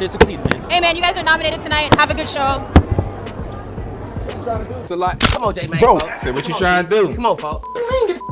to succeed, man. Hey, man, you guys are nominated tonight. Have a good show. It's a lot. Come on, J man. Bro, Say what you trying to do? Come on, folks.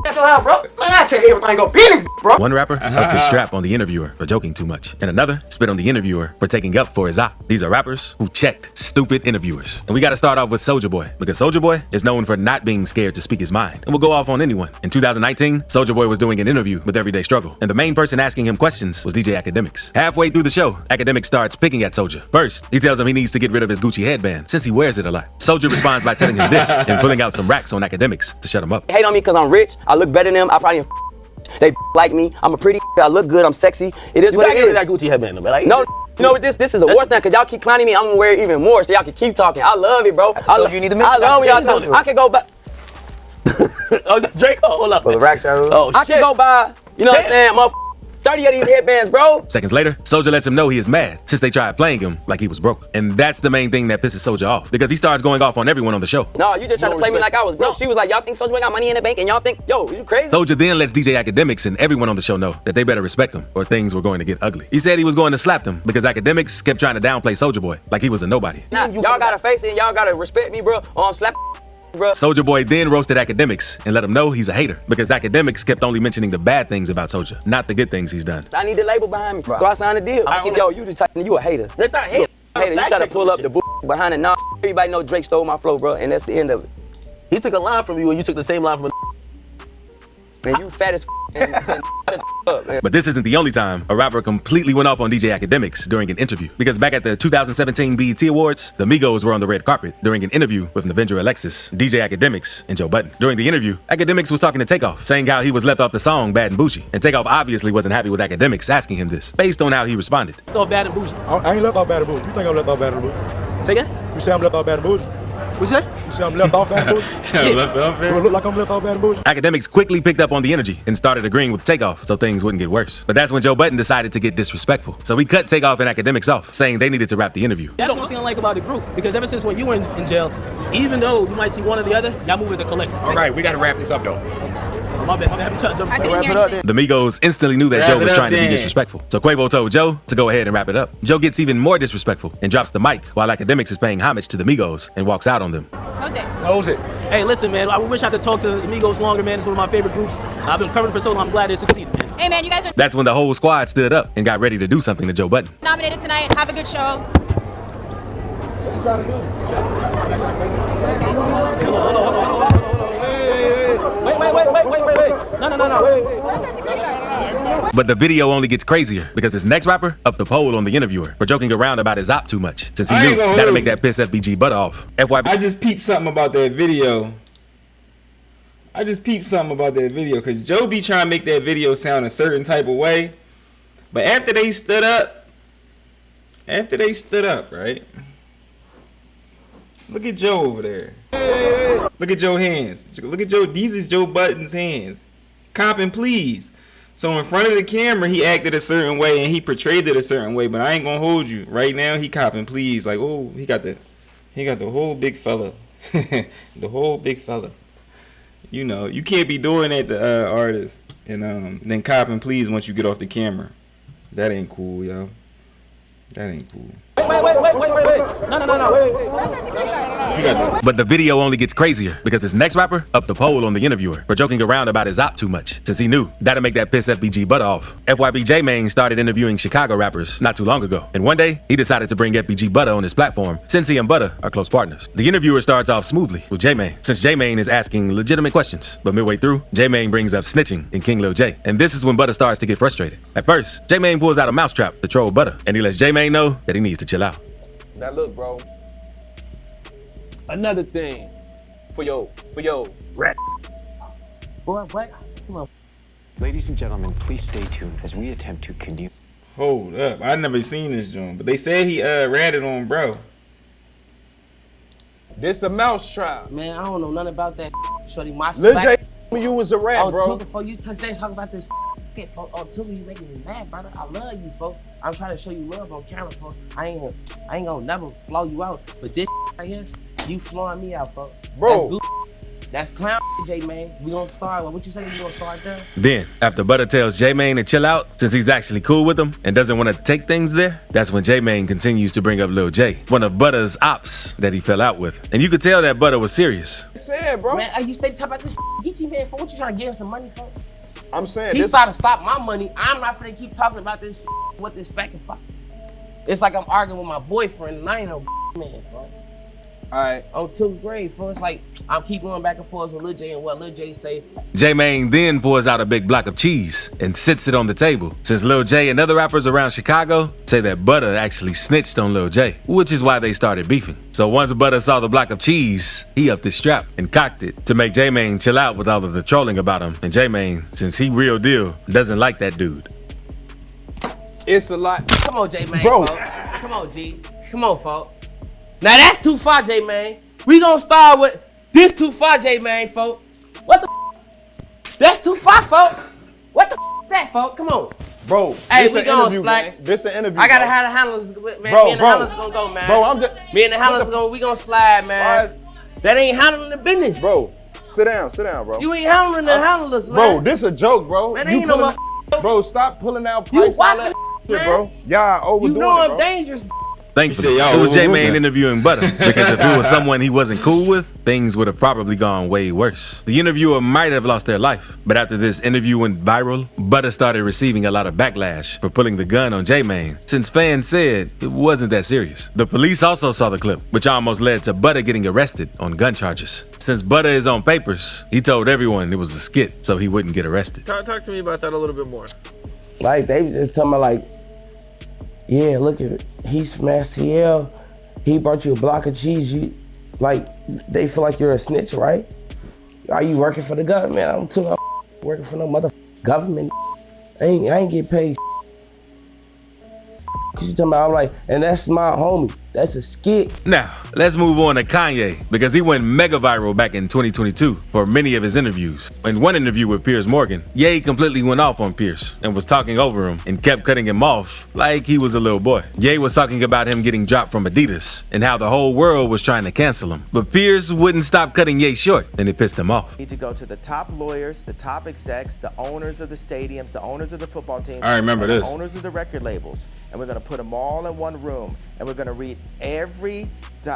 That's your house, bro. Man, I tell you everything go business, bro. One rapper upped his strap on the interviewer for joking too much, and another spit on the interviewer for taking up for his op. These are rappers who checked stupid interviewers. And we gotta start off with Soulja Boy, because Soulja Boy is known for not being scared to speak his mind and will go off on anyone. In 2019, Soulja Boy was doing an interview with Everyday Struggle, and the main person asking him questions was DJ Akademiks. Halfway through the show, Akademiks starts picking at Soulja. First, he tells him he needs to get rid of his Gucci headband since he wears it a lot. Soulja responds by telling him this and pulling out some racks on Akademiks to shut him up. They hate on me because I'm rich. I look better than them. I probably they like me. I'm a pretty. I look good. I'm sexy. It is what it is. That Gucci headband, man. Like, No, you know what this is a worse thing because y'all keep clowning me. I'm gonna wear it even more so y'all can keep talking. I love it, bro. You need to make I love y'all talking. I can go back. Oh, is that Drake? Oh, hold up. For the rack shadow. Oh, I can go buy. You know what I'm saying? 30 of these headbands, bro. Seconds later, Soulja lets him know he is mad since they tried playing him like he was broke. And that's the main thing that pisses Soulja off, because he starts going off on everyone on the show. No, you just trying to play me like I was broke. She was like, y'all think Soulja Boy got money in the bank and y'all think, yo, you crazy? Soulja then lets DJ Akademiks and everyone on the show know that they better respect him or things were going to get ugly. He said he was going to slap them because Akademiks kept trying to downplay Soulja Boy like he was a nobody. Nah, y'all gotta face it and y'all gotta respect me, bro, or I'm slapping. Bro. Soulja Boy then roasted Akademiks and let him know he's a hater because Akademiks kept only mentioning the bad things about Soulja, not the good things he's done. I need the label behind me, so I signed a deal. Yo, you just you a hater. That's not hate. Hater, you try to pull up the behind it. Now everybody know Drake stole my flow, bro, and that's the end of it. He took a line from you and you took the same line from a Man, you fat as and up, man. But this isn't the only time a rapper completely went off on DJ Akademiks during an interview. Because back at the 2017 BET Awards, the Migos were on the red carpet during an interview with Navendra Alexis, DJ Akademiks, and Joe Budden. During the interview, Akademiks was talking to Takeoff, saying how he was left off the song Bad and Bougie. And Takeoff obviously wasn't happy with Akademiks asking him this, based on how he responded. Thought Bad and Bougie. I ain't left off Bad and Bougie. You think I'm left off Bad and Bougie? Say again? You say I'm left off Bad and Bougie? What's that? You say I'm left off Bad and Bougie? Sound left off, Do it man. look like I'm left off Bad and Bougie? Akademiks quickly picked up on the energy and started agreeing with Takeoff so things wouldn't get worse. But that's when Joe Budden decided to get disrespectful. So he cut Takeoff and Akademiks off, saying they needed to wrap the interview. That's one thing I like about the group, because ever since when you were in jail, even though you might see one or the other, y'all move as a collective. All right, we got to wrap this up, though. My bad. I'm trying to jump. I couldn't Wrap hear it up, anything. then. The Migos instantly knew that Wrap Joe it was up trying to be then. disrespectful. So Quavo told Joe to go ahead and wrap it up. Joe gets even more disrespectful and drops the mic while Akademiks is paying homage to the Migos and walks out on them. Close it. Close it. Hey, listen, man. I wish I could talk to the Migos longer, man. It's one of my favorite groups. I've been covering for so long. I'm glad they succeeded, man. Hey, man, you guys are That's when the whole squad stood up and got ready to do something to Joe Budden. nominated tonight. Have a good show. Wait. No. Wait. But the video only gets crazier because this next rapper upped the poll on the interviewer for joking around about his op too much, since he I knew ain't gonna that'll hold make you. that piss FBG butter off. FYP. I just peeped something about that video. Because Joe be trying to make that video sound a certain type of way. But after they stood up, right? Look at Joe over there. Look at Joe's hands. Look at Joe. These is Joe Budden's hands. Copping, please. So in front of the camera, he acted a certain way and he portrayed it a certain way. But I ain't gonna hold you. Right now, he copping, please. Like, oh, he got the whole big fella. The whole big fella. You know, you can't be doing that to artists and then copping, please, once you get off the camera. That ain't cool, yo. That ain't cool. Wait. No. You got But the video only gets crazier because this next rapper upped the poll on the interviewer for joking around about his op too much, since he knew that'll make that piss FBG butter off. FYP J-Mane started interviewing Chicago rappers not too long ago, and one day he decided to bring FBG Butter on his platform since he and Butter are close partners. The interviewer starts off smoothly with J-Mane, since J-Mane is asking legitimate questions, but midway through, J-Mane brings up snitching in King Lil J, and this is when Butter starts to get frustrated. At first, J-Mane pulls out a mousetrap to troll Butter, and he lets J-Mane know that he needs to chill out. Now look, bro. Another thing for your rap. Boy, what? Come on. Ladies and gentlemen, please stay tuned as we attempt to communicate. Hold up. I never seen this joint, but they said he ratted on bro. This a mouse trap. Man, I don't know nothing about that. Shorty, my Lil J, slack. you was a rat, Oh, bro. Tuka, before you touch that, talk about this shit, folks. Oh, Tuka, you making me mad, brother. I love you, folks. I'm trying to show you love on camera, folks. I ain't gonna never flow you out. But this right here, you flowing me out, folks. Bro. That's That's clown J-Man. We gonna start. What you say we gonna start there? Then, after Budden tells J-Mane to chill out since he's actually cool with him and doesn't want to take things there, that's when J-Mane continues to bring up Lil J, one of Budden's ops that he fell out with. And you could tell that Budden was serious. Saying, bro. Man, you stay talking about this Geechee man for what you trying to give him some money for? I'm saying He this. started to stop my money. I'm not finna keep talking about this what this fucking fuck. It's like I'm arguing with my boyfriend and I ain't no man, fuck. Alright. On 2nd grade, so it's like I'm keep going back and forth with Lil J and what Lil J say. J-Mane then pours out a big block of cheese and sits it on the table, since Lil J and other rappers around Chicago say that Budden actually snitched on Lil J, which is why they started beefing. So once Budden saw the block of cheese, he upped his strap and cocked it to make J-Mane chill out with all of the trolling about him. And J-Mane, since he real deal, doesn't like that dude. It's a lot. Come on, J-Man, Bro. folks. Come on, G. Come on, folks. Now that's too far, J-Man. We gonna start with this too far, J-Man, folks. What the That's too far, folks. What the is that, folks? Come on. Bro, Hey, this we an going, interview, Splax. man. This an interview. I gotta bro. have the handlers, man. Bro, me and the bro. handlers gonna go, man. Bro, I'm just. Me and the handlers we gonna slide, man. That ain't handling the business. Bro, sit down, bro. You ain't handling the handlers, man. Bro, this a joke, bro. Man, You ain't no pulling- motherfucker. Bro, stop pulling out You pipes all whopping, that shit, man. bro. Y'all overdoing You know it, I'm bro. dangerous. Thankfully, He said, it was "Y'all J-Mane overdoing it." interviewing Budden, because if it was someone he wasn't cool with, things would have probably gone way worse. The interviewer might have lost their life, but after this interview went viral, Budden started receiving a lot of backlash for pulling the gun on J-Mane, since fans said it wasn't that serious. The police also saw the clip, which almost led to Budden getting arrested on gun charges. Since Budden is on papers, he told everyone it was a skit so he wouldn't get arrested. Talk to me about that a little bit more. Like, they was just talking about, like, yeah, look at it. He's from STL. He brought you a block of cheese. You, like, they feel like you're a snitch, right? Are you working for the government? I'm too working for no mother government. I ain't get paid. Cause you talking about, I'm like, and that's my homie. That's a skit. Now, let's move on to Kanye, because he went mega viral back in 2022 for many of his interviews. In one interview with Piers Morgan, Ye completely went off on Piers and was talking over him and kept cutting him off like he was a little boy. Ye was talking about him getting dropped from Adidas and how the whole world was trying to cancel him. But Piers wouldn't stop cutting Ye short, and it pissed him off. Need to go to the top lawyers, the top execs, the owners of the stadiums, the owners of the football teams. I remember and this. The owners of the record labels, and we're gonna put them all in one room, and we're gonna read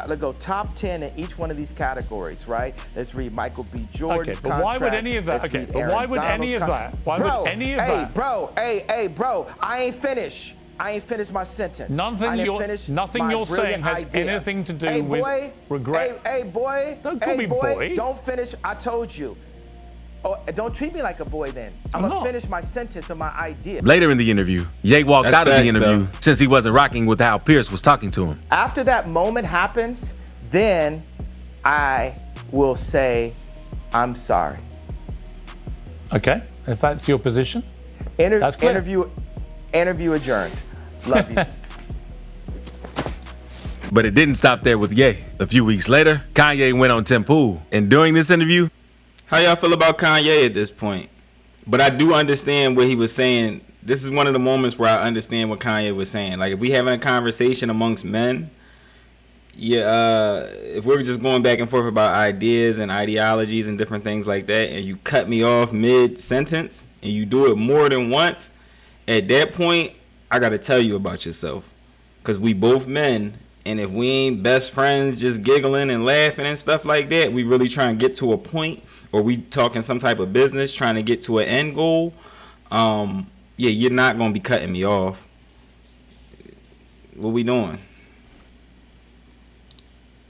let's go top 10 in each one of these categories, right? Let's read Michael B. Jordan's Okay, but why would any of that? Let's Okay, read but Aaron why would Donald's any of that? Why bro, would any of hey, that? Bro, I ain't finished. I ain't finished my sentence. Nothing you're saying has anything to do with regret. Hey, boy. Don't call me boy. Don't finish. I told you. Oh, don't treat me like a boy then. I'm gonna finish my sentence of my idea. Later in the interview, Ye walked That's out of the facts, interview though. since he wasn't rocking with how Pierce was talking to him. After that moment happens, then I will say, I'm sorry. Okay, if that's your position. That's clear. Interview adjourned. Love you. But it didn't stop there with Ye. A few weeks later, Kanye went on Tim Pool, and during this interview, How y'all feel about Kanye at this point? But I do understand what he was saying. This is one of the moments where I understand what Kanye was saying. Like, if we having a conversation amongst men, if we're just going back and forth about ideas and ideologies and different things like that, and you cut me off mid-sentence, and you do it more than once, at that point, I got to tell you about yourself. Because we both men, and if we ain't best friends just giggling and laughing and stuff like that, we really trying to get to a point, or we talking some type of business, trying to get to an end goal, you're not going to be cutting me off. What we doing?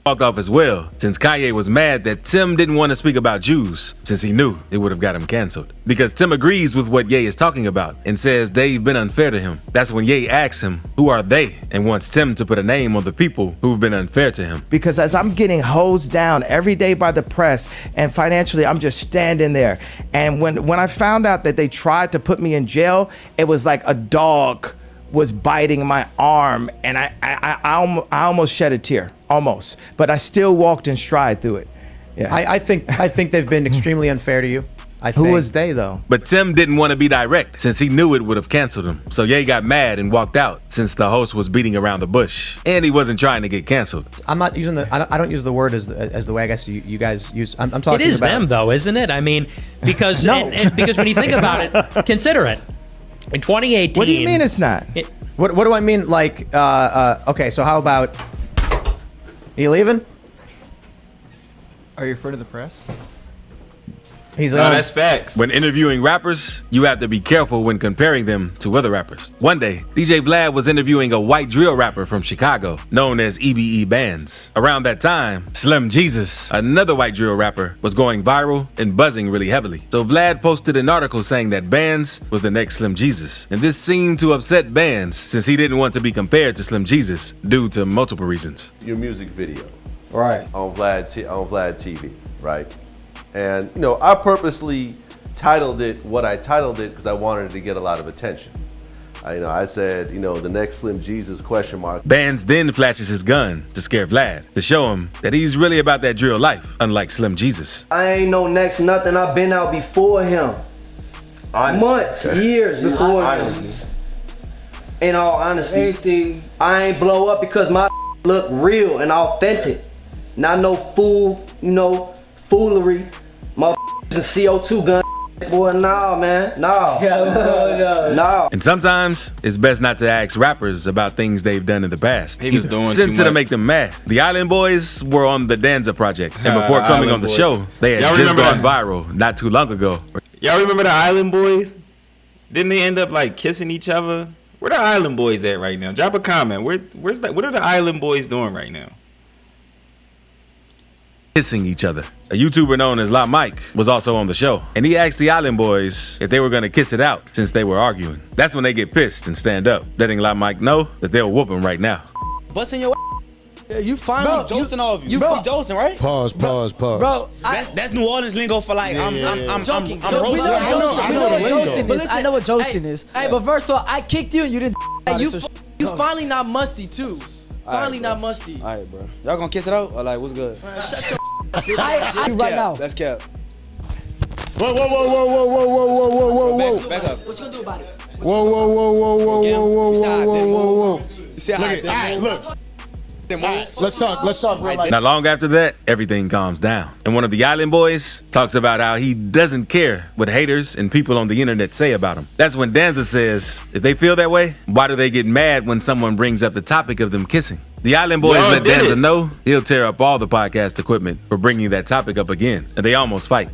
walked off as well, since Kanye was mad that Tim didn't want to speak about Jews, since he knew it would have got him canceled. Because Tim agrees with what Ye is talking about and says they've been unfair to him. That's when Ye asks him, who are they? And wants Tim to put a name on the people who've been unfair to him. Because as I'm getting hosed down every day by the press, and financially I'm just standing there. And when I found out that they tried to put me in jail, it was like a dog was biting my arm, and I almost shed a tear, almost. But I still walked in stride through it. Yeah. I think they've been extremely unfair to you. Who was they though? But Tim didn't want to be direct since he knew it would have canceled him. So Ye got mad and walked out since the host was beating around the bush and he wasn't trying to get canceled. I'm not using I don't use the word as the way I guess you guys use. I'm talking about. It is them though, isn't it? I mean, because and because when you think about it, consider it. In 2018. What do you mean it's not? What do I mean? Like, okay, so how about? Are you leaving? Are you afraid of the press? He's no, that's facts. When interviewing rappers, you have to be careful when comparing them to other rappers. One day, DJ Vlad was interviewing a white drill rapper from Chicago, known as EBE Bands. Around that time, Slim Jesus, another white drill rapper, was going viral and buzzing really heavily. So Vlad posted an article saying that Bands was the next Slim Jesus. And this seemed to upset Bands since he didn't want to be compared to Slim Jesus due to multiple reasons. Your music video. Right. On Vlad TV, right? And, you know, I purposely titled it what I titled it because I wanted it to get a lot of attention. I said, the next Slim Jesus ? Bands then flashes his gun to scare Vlad, to show him that he's really about that drill life, unlike Slim Jesus. I ain't no next nothing. I've been out before him. Honestly. Months, years before him. In all honesty, I ain't blow up because my look real and authentic. Not no foolery. Motherfuckers and CO2 gun. Boy, nah, man. Nah. Nah. And sometimes it's best not to ask rappers about things they've done in the past. He was doing since too it'll much. make them mad. The Island Boys were on the Danza project, and before coming on the show, they had Y'all just remember gone that? viral not too long ago. Y'all remember the Island Boys? Didn't they end up like kissing each other? Where the Island Boys at right now? Drop a comment. Where's that? What are the Island Boys doing right now? Kissing each other. A YouTuber known as La Mike was also on the show, and he asked the Island Boys if they were gonna kiss it out since they were arguing. That's when they get pissed and stand up, letting La Mike know that they'll whoop him right now. Busting your you finally dosing all of you. You be dosing, right? Pause. Bro, that's New Orleans lingo for like I'm roasting. I know what Jostin is. Hey, but first of all, I kicked you and you didn't. You finally not musty too. Finally not musty. All right, bro. Y'all gonna kiss it out or like what's good? Shut your right now. That's cap. Whoa. Back up. What you gonna do about it? Whoa. You see how Look. Let's talk real life. Not long after that, everything calms down. And one of the Island Boys talks about how he doesn't care what haters and people on the internet say about him. That's when Danza says, if they feel that way, why do they get mad when someone brings up the topic of them kissing? The Island Boys let Danza know he'll tear up all the podcast equipment for bringing that topic up again. And they almost fight.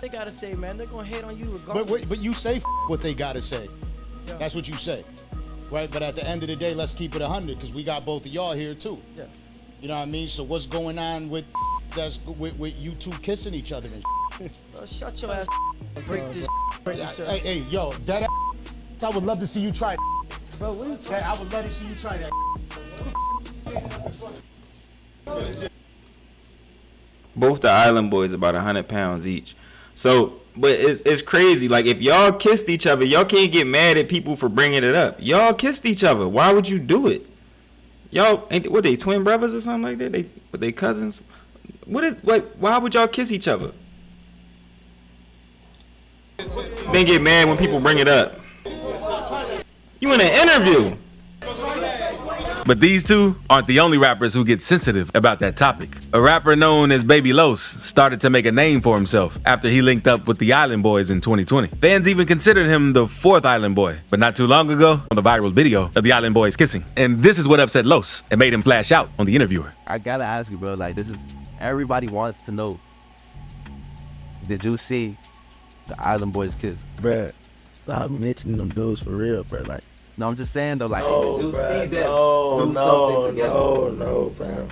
They gotta say, man, they're gonna hate on you regardless. But you say what they gotta say. Yeah. That's what you say. Right, but at the end of the day, let's keep it 100 because we got both of y'all here too. Yeah. You know what I mean? So what's going on with you two kissing each other and Bro, shut your ass and break this. Hey, yo, that I would love to see you try. Bro, what are you talking I would love to see you try that. Both the Island Boys about 100 pounds each. So, but it's crazy. Like if y'all kissed each other, y'all can't get mad at people for bringing it up. Y'all kissed each other. Why would you do it? Y'all ain't what they twin brothers or something like that? They cousins? Why would y'all kiss each other? Then get mad when people bring it up. You in an interview. But these two aren't the only rappers who get sensitive about that topic. A rapper known as Baby Los started to make a name for himself after he linked up with the Island Boys in 2020. Fans even considered him the fourth Island Boy, but not too long ago, on the viral video of the Island Boys kissing. And this is what upset Los and made him flash out on the interviewer. I gotta ask you, bro, like everybody wants to know, did you see the Island Boys kiss? Bruh, stop mentioning them dudes for real, bro. Like, no, I'm just saying though, like, no, did you bruh, see them do something together? No, fam.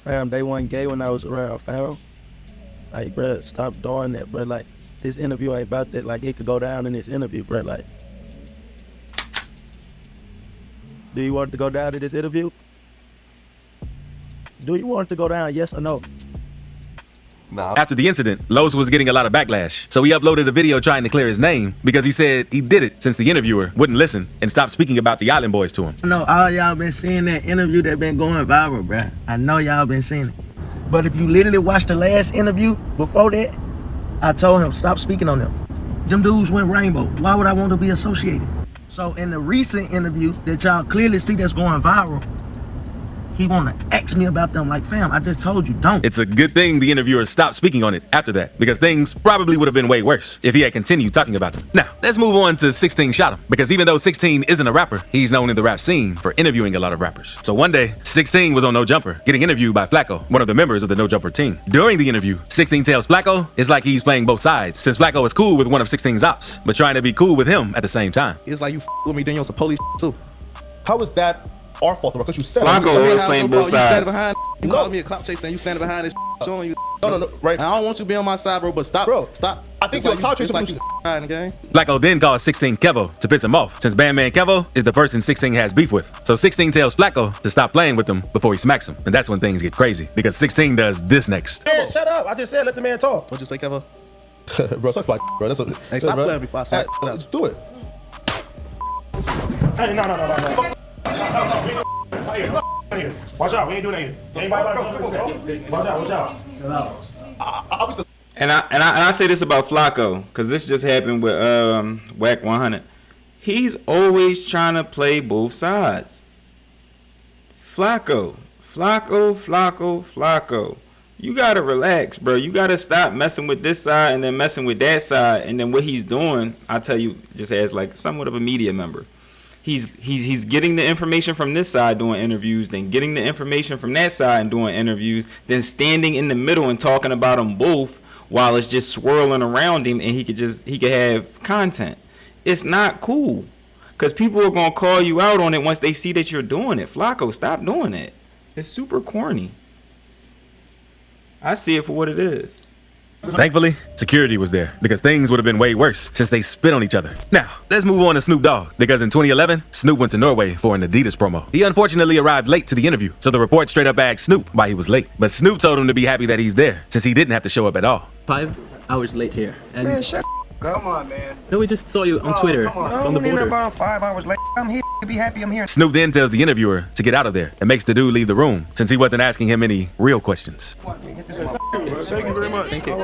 Fam, they weren't gay when I was around, fam. Like, bruh, stop doing that, bruh. Like, this interview ain't about that. Like, it could go down in this interview, bruh. Like, do you want it to go down in this interview? Do you want it to go down, yes or no? Nah. After the incident, Los was getting a lot of backlash, so he uploaded a video trying to clear his name because he said he did it since the interviewer wouldn't listen and stopped speaking about the Island Boys to him. I know all y'all been seeing that interview that been going viral, bruh. I know y'all been seeing it. But if you literally watched the last interview before that, I told him, stop speaking on them. Them dudes went rainbow. Why would I want to be associated? So in the recent interview that y'all clearly see that's going viral, he want to ask me about them like, fam, I just told you, don't. It's a good thing the interviewer stopped speaking on it after that, because things probably would have been way worse if he had continued talking about them. Now, let's move on to 16 Shot 'em, because even though 16 isn't a rapper, he's known in the rap scene for interviewing a lot of rappers. So one day, 16 was on No Jumper, getting interviewed by Flacco, one of the members of the No Jumper team. During the interview, 16 tells Flacco it's like he's playing both sides, since Flacco is cool with one of 16's ops, but trying to be cool with him at the same time. It's like you with me, then you're some police too. How is that our fault, because you said Flacco always playing both sides. You calling me a clout chaser and you standing behind this showing you. No, right. I don't want you to be on my side, bro, but stop. I think you're a clout chaser. Flacco then calls 16 Kevo to piss him off, since Bandman Kevo is the person 16 has beef with. So 16 tells Flacco to stop playing with him before he smacks him. And that's when things get crazy, because 16 does this next. Yeah, shut up. I just said let the man talk. What'd you say, Kevo? Bro, suck like, bro. That's a, hey, stop playing before I say it. Do it. Hey, no. Watch out, we ain't doing that here. Watch out. And I say this about Flacco, because this just happened with Whack 100. He's always trying to play both sides. Flacco. You gotta relax, bro. You gotta stop messing with this side and then messing with that side. And then what he's doing, I tell you, just as like somewhat of a media member. He's getting the information from this side doing interviews, then getting the information from that side and doing interviews, then standing in the middle and talking about them both while it's just swirling around him, and he could have content. It's not cool, because people are gonna call you out on it once they see that you're doing it. Flacco, stop doing it. It's super corny. I see it for what it is. Thankfully, security was there, because things would have been way worse since they spit on each other. Now, let's move on to Snoop Dogg, because in 2011, Snoop went to Norway for an Adidas promo. He unfortunately arrived late to the interview, so the report straight up asked Snoop why he was late. But Snoop told him to be happy that he's there, since he didn't have to show up at all. 5 hours late here. And Man, shut. Come on, man. no, we just saw you on Twitter from the I'm in border. about 5 hours late. I'm here to be happy. I'm here. Snoop then tells the interviewer to get out of there and makes the dude leave the room, since he wasn't asking him any real questions. Thank you very much. Thank you.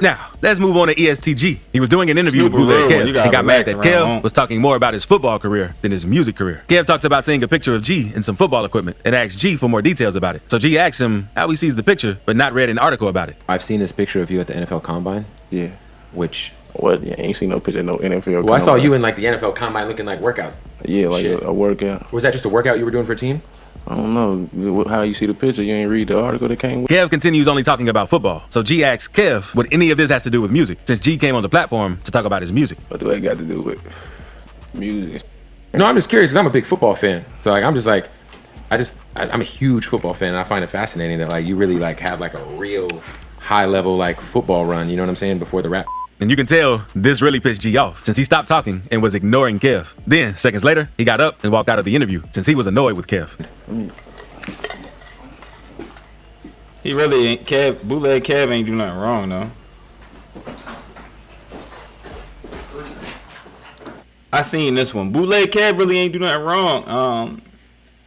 Now, let's move on to ESTG. He was doing an interview Snoop with Bootleg real, Kev you gotta and got mad relax that Kev around. was talking more about his football career than his music career. Kev talks about seeing a picture of G in some football equipment and asks G for more details about it. So G asks him how he sees the picture, but not read an article about it. I've seen this picture of you at the NFL Combine. Yeah. Which? What? Yeah, ain't seen no picture of no NFL Combine. Well, I saw you in like the NFL Combine looking like workout. Yeah, like shit. a workout. Was that just a workout you were doing for a team? I don't know. How you see the picture? You ain't read the article that came with Kev continues only talking about football. So G asks Kev what any of this has to do with music, since G came on the platform to talk about his music. What do I got to do with music? No, I'm just curious because I'm a big football fan. So like, I'm a huge football fan, and I find it fascinating that like you really like have like a real high level like football run. You know what I'm saying? Before the rap. And you can tell this really pissed G off, since he stopped talking and was ignoring Kev. Then, seconds later, he got up and walked out of the interview, since he was annoyed with Kev. He really ain't. Bootleg Kev ain't do nothing wrong though. I seen this one. Bootleg Kev really ain't do nothing wrong.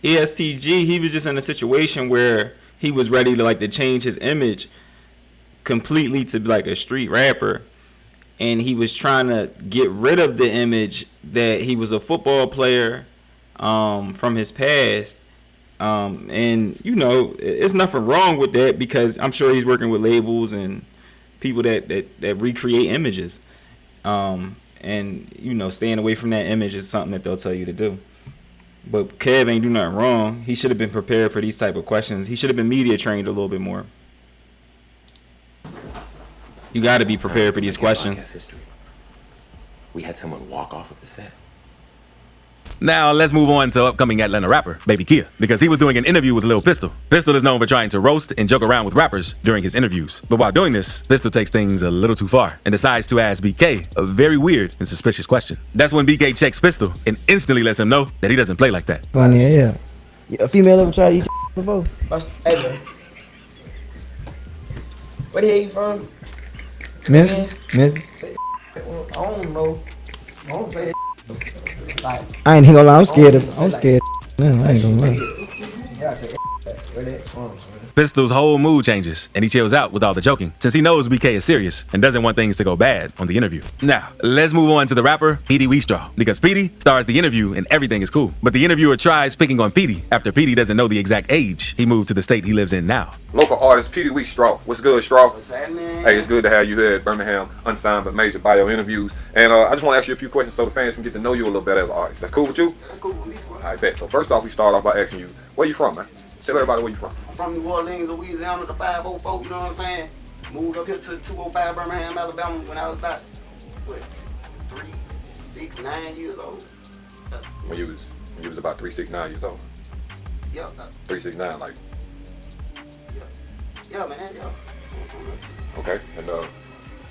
ESTG, he was just in a situation where he was ready to change his image completely to be like a street rapper, and he was trying to get rid of the image that he was a football player from his past. And you know, it's nothing wrong with that, because I'm sure he's working with labels and people that recreate images. And you know, staying away from that image is something that they'll tell you to do. But Kev ain't do nothing wrong. He should have been prepared for these type of questions. He should have been media trained a little bit more. You got to be prepared for these questions. We had someone walk off of the set. Now, let's move on to upcoming Atlanta rapper, Baby Kia, because he was doing an interview with Lil Pistol. Pistol is known for trying to roast and joke around with rappers during his interviews. But while doing this, Pistol takes things a little too far and decides to ask BK a very weird and suspicious question. That's when BK checks Pistol and instantly lets him know that he doesn't play like that. Funny, yeah. A female ever tried to eat before? Hey, man. Where the hell you from? Memphis? I don't know. I don't play that. Like, I ain't gonna lie, I'm scared. Man, I ain't gonna lie. yeah, I say where that from, man. Pistol's whole mood changes, and he chills out with all the joking, since he knows BK is serious and doesn't want things to go bad on the interview. Now, let's move on to the rapper, Petey Wheatstraw, because Petey stars the interview and everything is cool. But the interviewer tries picking on Petey after Petey doesn't know the exact age he moved to the state he lives in now. Local artist Petey Wheatstraw. What's good, Straw? Hey, it's good to have you here at Birmingham Unsigned but Major Bio Interviews. And I just want to ask you a few questions so the fans can get to know you a little better as an artist. That's cool with you? That's cool with me. All right, bet. So first off, we start off by asking you, where you from, man? Tell everybody where you from. I'm from New Orleans, Louisiana, the 504, you know what I'm saying? Moved up here to 205 Birmingham, Alabama when I was about, what, 3, 6, 9 years old. When you was about 3, 6, 9 years old? Yeah. 3, 6, 9, like. Yeah, man, yeah. Okay, and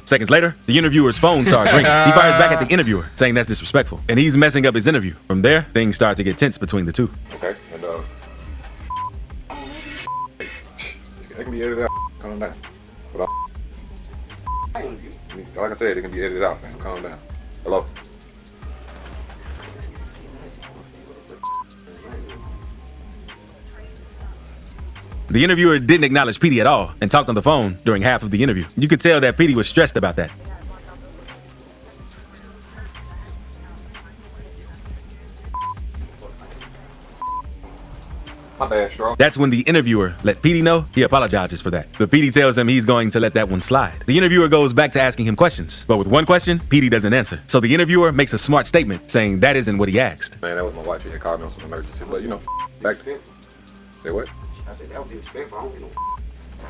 Seconds later, the interviewer's phone starts ringing. He fires back at the interviewer, saying that's disrespectful, and he's messing up his interview. From there, things start to get tense between the two. Okay, and it can be edited out. Calm down. But like I said, it can be edited out, man. Calm down. Hello? The interviewer didn't acknowledge Petey at all and talked on the phone during half of the interview. You could tell that Petey was stressed about that. My bad, Straw. That's when the interviewer let Petey know he apologizes for that. But Petey tells him he's going to let that one slide. The interviewer goes back to asking him questions, but with one question, Petey doesn't answer. So the interviewer makes a smart statement saying that isn't what he asked. Man, that was my wife. She had called me on some emergency. But, you know, back to say what? I said, that would be respectful. I don't get no.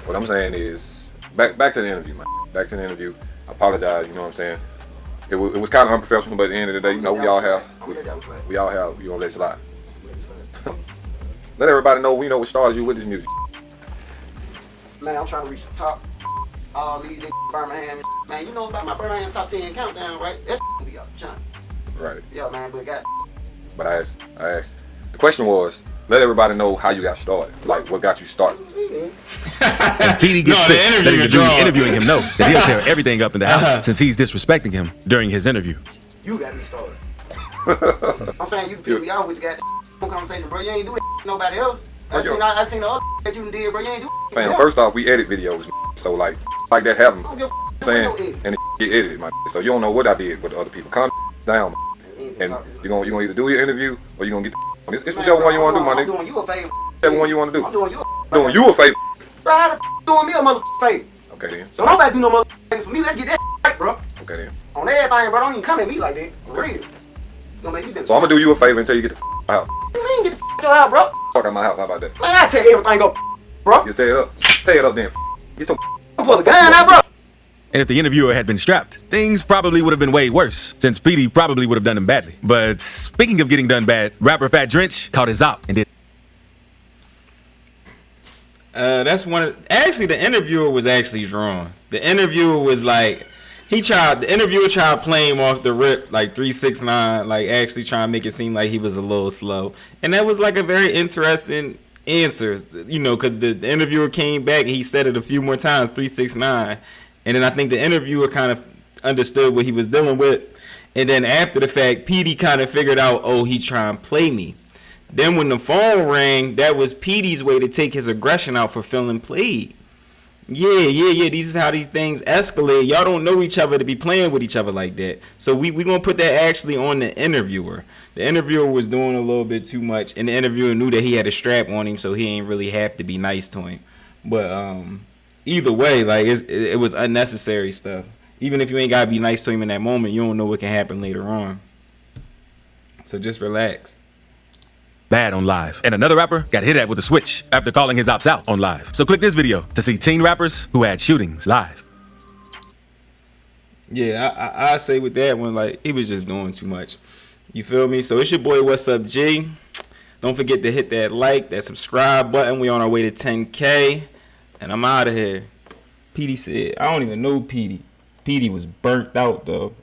What I'm saying is, back to the interview, man. Back to the interview. I apologize, you know what I'm saying? It was kind of unprofessional, but at the end of the day, you know, we all have, you gonna let it slide. Let everybody know, we know what started you with this music. Man, I'm trying to reach the top. All these niggas Birmingham. Man, you know about my Birmingham top 10 countdown, right? That's gonna be up, John. Right. Yeah, man, But I asked. The question was, let everybody know how you got started. Like, what got you started. And Petey gets pissed, letting the dude interviewing him know that he'll tear everything up in the house since he's disrespecting him during his interview. You got me started. I'm saying you people, y'all with the conversation, bro. You ain't do it nobody else. I seen the other that you did, bro. You ain't do it. Man, first off, we edit videos, so like that happened. Saying, and it get edited, my. So you don't know what I did with the other people. Calm down, and you gonna either do your interview or you gonna get the. It's whichever one you want to do, my nigga. I'm doing you a favor. Whichever one you want to do. I'm doing you a favor. Bro, how the doing me a motherfucking favor? Okay then. So nobody do no motherfucking favor for me. Let's get that right, bro. Okay then. On everything, bro. Don't even come at me like that. For real. Gonna make me So I'm gonna do you a favor until you get the out. What you mean get the your house, bro? Fuck out my house. How about that? Man, I tear everything up, bro. You tear it up. Tear it up then. Get your. Pull the gun out, bro. And if the interviewer had been strapped, things probably would have been way worse, since Petey probably would have done him badly. But speaking of getting done bad, rapper Fat Drench caught his op and did. That's one of. Actually, the interviewer was actually drawn. The interviewer was like, the interviewer tried playing him off the rip, like 369, like actually trying to make it seem like he was a little slow. And that was like a very interesting answer, you know, because the interviewer came back and he said it a few more times, 369. And then I think the interviewer kind of understood what he was dealing with. And then after the fact, Petey kind of figured out, oh, he trying to play me. Then when the phone rang, that was Petey's way to take his aggression out for feeling played. Yeah. This is how these things escalate. Y'all don't know each other to be playing with each other like that. So we going to put that actually on the interviewer. The interviewer was doing a little bit too much. And the interviewer knew that he had a strap on him, so he ain't really have to be nice to him. But either way, like it was unnecessary stuff. Even if you ain't got to be nice to him in that moment, you don't know what can happen later on. So just relax. Bad on live. And another rapper got hit at with a switch after calling his ops out on live. So click this video to see teen rappers who had shootings live. Yeah, I say with that one, like, he was just doing too much. You feel me? So it's your boy, What's Up, G. Don't forget to hit that like, that subscribe button. We on our way to 10K. And I'm out of here. Petey said, I don't even know Petey. Petey was burnt out, though.